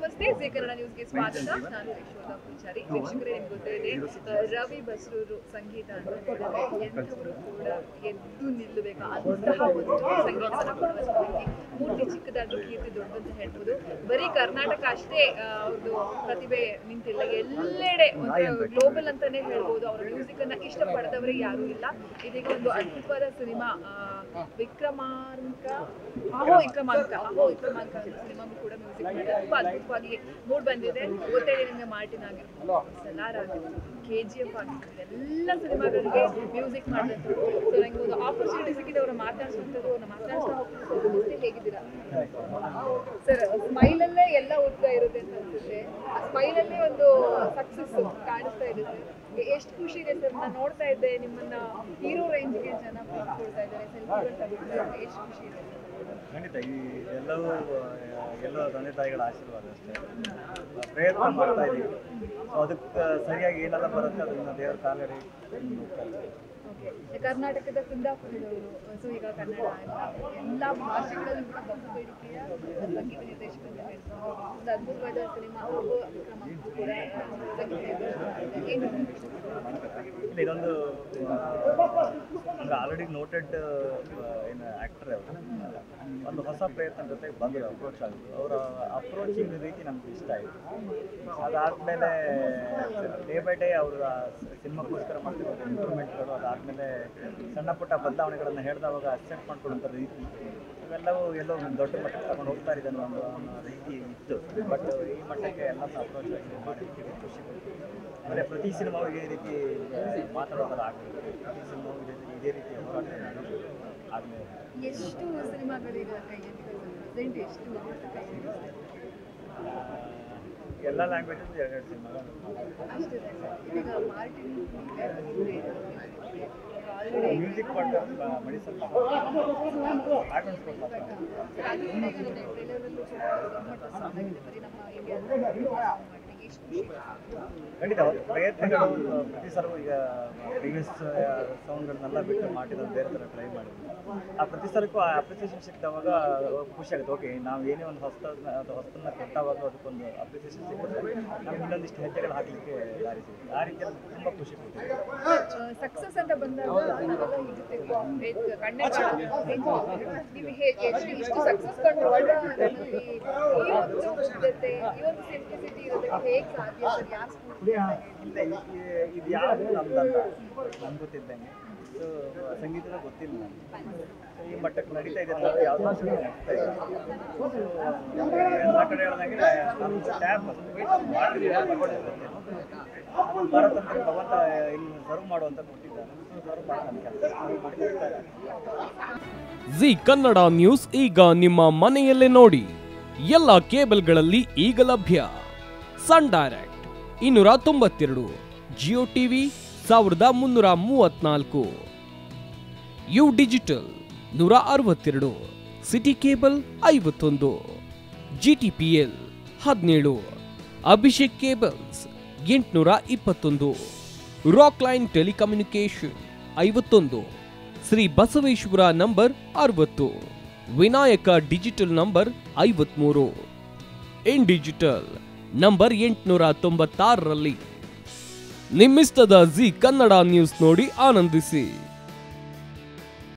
ನಮಸ್ತೆ, ಜಿ ಕನ್ನಡ ನ್ಯೂಸ್ಗೆ ಸ್ವಾಗತ. ನಾನು ಯಶೋಧ ಪೂಜಾರಿ. ವೀಕ್ಷಕರೇ, ನಿಮ್ಗೆ ಗೊತ್ತಿದೆ, ರವಿ ಬಸ್ರೂರು ಸಂಗೀತ ಅಂತ ಹೇಳಿದ್ರೆ ಎಂಥವರು ಕೂಡ ಎದ್ದು ನಿಲ್ಲಬೇಕು ಅಂತಹ ಒಂದು ಸಂಗೀತವನ್ನು ಕೊಡುವ ವ್ಯಕ್ತಿ. ಮೂರ್ತಿ ಚಿಕ್ಕದಾದ್ರೂ ಕೀರ್ತಿ ದೊಡ್ಡದಂತ ಹೇಳ್ಬೋದು. ಬರೀ ಕರ್ನಾಟಕ ಅಷ್ಟೇ ಅವ್ರದ್ದು ಪ್ರತಿಭೆ ನಿಂತಿಲ್ಲ, ಎಲ್ಲೆಡೆ ಗ್ಲೋಬಲ್ ಅಂತಾನೆ ಹೇಳ್ಬೋದು. ಅವರ ಮ್ಯೂಸಿಕ್ ಅನ್ನ ಇಷ್ಟಪಡದವರಿಗೆ ಯಾರೂ ಇಲ್ಲ. ಇದೀಗ ಒಂದು ಅದ್ಭುತವಾದ ಸಿನಿಮಾ ವಿಕ್ರಮಾಂಕ ಸಿನಿಮಾಗೂ ಕೂಡ ಮ್ಯೂಸಿಕ್ ಮಾಡಿದ್ರೆ ತುಂಬಾ ಅದ್ಭುತವಾಗಿ ಮೂಡ್ ಬಂದಿದೆ. ಗೊತ್ತೇಳಿ ನಿಮಗೆ, ಮಾರ್ಟಿನ್ ಆಗಿರ್ಬೋದು, ಸಲಾರ್ ಆಗಿರ್ಬೋದು, KGF ಆಗಿರ್ಬೋದು, ಎಲ್ಲ ಸಿನಿಮಾಗಳಿಗೆ ಮ್ಯೂಸಿಕ್ ಮಾಡಿದ್ರು. ಸೊ ನಂಗೆ ಒಂದು ಆಪರ್ಚುನಿಟಿ ಸಿಕ್ಕಿದೆ ಅವ್ರನ್ನ ಮಾತಾಡ್ಸುವಂಥದ್ದು. ಅವ್ರನ್ನ ಮಾತಾಡ್ತಾ ಹೋಗ್ತೀನಿ. ಹೇಗಿದ್ದೀರಾ ಸರ್? ಸ್ಮೈಲಲ್ಲೇ ಎಲ್ಲ ಉತ್ತರ ಇರುತ್ತೆ ಅಂತ ಅನ್ಸುತ್ತೆ. ಆ ಸ್ಮೈಲಲ್ಲೇ ಒಂದು ಸಕ್ಸಸ್ ಕಾಣಿಸ್ತಾ ಇದೆ ಸರ್. ಎಷ್ಟು ಖುಷಿ ಇದೆ ಸರ್. ನಾನು ನೋಡ್ತಾ ಇದ್ದೆ ನಿಮ್ಮನ್ನ ಹೀರೋ ರೇಂಜ್ಗೆ ಜನ ಕೊಡ್ತಾ ಇದ್ದಾರೆ, ಸೆಲ್ಫಿಗಳು ತಗೊಳ್ತಾ ಇದ್ದಾರೆ. ಎಷ್ಟು ಖುಷಿ ಇದೆ ಖಂಡಿತ. ಈ ಎಲ್ಲ ತಂದೆ ತಾಯಿಗಳ ಆಶೀರ್ವಾದ ಅಷ್ಟೇ. ಪ್ರಯತ್ನ ಮಾಡ್ತಾ ಇದ್ದೀವಿ. ಸೊ ಅದಕ್ಕೆ ಸರಿಯಾಗಿ ಏನೆಲ್ಲ ಬರುತ್ತೆ ಅದನ್ನ ದೇವರ ಕಾಲಡಿ ಹೋಗ್ತಾ ಇದ್ದೀವಿ. ಕರ್ನಾಟಕದ ಕುಂದಾಪುರದವರು. ಸೊ ಈಗ ಕನ್ನಡ ಎಲ್ಲ ಭಾಷೆಗಳಲ್ಲಿ ಕೂಡ ಬಹು ಬೇಡಿಕೆಯ ಸಂಗೀತ ನಿರ್ದೇಶಕರು ಹೇಳ್ತಾರೆ. ಒಂದು ಅದ್ಭುತವಾದ ಸಿನಿಮಾ ಕೂಡ ಇದೊಂದು ಆಲ್ರೆಡಿ ನೋಟೆಡ್ ಏನು ಆ್ಯಕ್ಟರ್ ಅವರು ಒಂದು ಹೊಸ ಪ್ರಯತ್ನ ಜೊತೆಗೆ ಬಂದು ಅಪ್ರೋಚ್ ಆಗೋದು. ಅವರ ಅಪ್ರೋಚಿಂಗ್ ರೀತಿ ನಮ್ಗೆ ಇಷ್ಟ ಆಯಿತು. ಅದಾದಮೇಲೆ ಡೇ ಬೈ ಡೇ ಅವರು ಸಿನಿಮಾಕ್ಕೋಸ್ಕರ ಮಾಡ್ತಿರೋದು ಇಂಪ್ರೂವ್ಮೆಂಟ್ಗಳು, ಅದಾದಮೇಲೆ ಸಣ್ಣ ಪುಟ್ಟ ಬದಲಾವಣೆಗಳನ್ನು ಹೇಳಿದವಾಗ ಅಕ್ಸೆಪ್ಟ್ ಮಾಡ್ಕೊಳ್ಳೋಂಥ ರೀತಿ, ಇವೆಲ್ಲವೂ ಎಲ್ಲೋ ಒಂದು ದೊಡ್ಡ ಮಟ್ಟಕ್ಕೆ ತಗೊಂಡು ಹೋಗ್ತಾ ಇದ್ದಾನೆ ಅನ್ನೋ ರೀತಿ ಇತ್ತು. ಬಟ್ ಈ ಮಟ್ಟಕ್ಕೆ ಎಲ್ಲರನ್ನ ಅಪ್ರೋಚ್ ಆಗಿ ಮಾಡಿದ್ದಕ್ಕೆ ಖುಷಿ ಪಡ್ತೀವಿ. ಅಂದರೆ ಪ್ರತಿ ಸಿನಿಮಾವು ಇದೇ ರೀತಿ ಮಾತಾಡೋದರ ಆಗಬೇಕು, ಪ್ರತಿ ಸಿನಿಮಾವು ಇದೇ ರೀತಿ ಹೋರಾಟ ಆಗಲೇ. ಎಷ್ಟು ಸಿನಿಮಾಗಳೀಗ ಕೈಯಲ್ಲಿ ಎಷ್ಟು ಎಲ್ಲ ಲ್ಯಾಂಗ್ವೇಜಸ್ ಎರಡೆರಡು ಸಿನಿಮಾಗಳು ಅಷ್ಟೇ. ಈಗ ಮಾರ್ಟಿನ್ ಮ್ಯೂಸಿಕ್ ಪಾರ್ಟ್ ಮೆಡಿಸನ್ ಖಂಡಿತ ಪ್ರಯತ್ನಗಳು ಪ್ರತಿ ಸಲ. ಈಗ ಪ್ರೀವಿಯಸ್ ಸಾಂಗ್ಗಳನ್ನೆಲ್ಲ ಬಿಟ್ಟು ಮಾಡಿರೋದು ಬೇರೆ ಥರ ಟ್ರೈ ಮಾಡಿದ್ವಿ. ಆ ಪ್ರತಿ ಸಲಕ್ಕೂ ಆ ಅಪ್ರಿಸಿಯೇಷನ್ ಸಿಕ್ಕಿದವಾಗ ಖುಷಿ ಆಗುತ್ತೆ. ಓಕೆ, ನಾವು ಏನೇ ಒಂದು ಹೊಸತನ್ನ ಕೊಟ್ಟಾವಾಗ ಅದಕ್ಕೊಂದು ಅಪ್ರಿಸಿಯೇಷನ್ ಸಿಕ್ಕಿದ್ರೆ ನಮ್ಗೆ ಇನ್ನೊಂದಿಷ್ಟು ಹೆಜ್ಜೆಗಳು ಹಾಕಲಿಕ್ಕೆ ದಾರಿ ಸಿಗುತ್ತೆ. ಆ ರೀತಿಯಲ್ಲಿ ತುಂಬ ಖುಷಿ ಪಡ್ತೀವಿ. ಸಕ್ಸಸ್ ಅಂತ ಬಂದಾಗ ಇಷ್ಟು ಸಕ್ಸಸ್ ಕಂಡು ಸಿಂಪ್ಲಿಸಿಟಿ ಇರೋದಕ್ಕೆ ಹೇಗೆ ಸಾಧ್ಯ ಸರ್? ಯಾರು ಇದು ಯಾವುದು ನಮ್ದಂತ ನಮ್ಗೆ ಗೊತ್ತಿದ್ದಂಗೆ. ಸೊ ಸಂಗೀತದ ಗೊತ್ತಿಲ್ಲ ನನಗೆ. ಈ ಮಟ್ಟಕ್ಕೆ ನಡೀತಾ ಇದೆ ಅನ್ನೋದು ಯಾವುದೋ ನಡೀತಾ ಇದೆ. ಎಲ್ಲ ಕಡೆ ಹೇಳ್ದಂಗೆ ನಮ್ಮ ಟ್ಯಾಬ್ ಭಾರತಕ್ಕೆ ಭಗವಂತ ಇಲ್ಲಿ ಸರ್ವ್ ಮಾಡುವಂತ ಕೊಟ್ಟಿದ್ದಾನೆ. ಸರ್ವ್ ಮಾಡ್ತಾರೆ. ಜಿ ಕನ್ನಡ ನ್ಯೂಸ್ ಈಗ ನಿಮ್ಮ ಮನೆಯಲ್ಲೇ ನೋಡಿ. ಎಲ್ಲ ಕೇಬಲ್ಗಳಲ್ಲಿ ಈಗ ಲಭ್ಯ. Sun Direct 292, Jio TV 1334, U digital 162, City Cable 51, GTPL 17, Abhishek cables 821, Rock Line telecommunication 51, Shri Basaveshwara number 60, Vinayaka digital number 53, in digital number 896ರಲ್ಲಿ. ನಿಮ್ಮಿಸ್ತದ ಜಿ ಕನ್ನಡ ನ್ಯೂಸ್ ನೋಡಿ ಆನಂದಿಸಿ.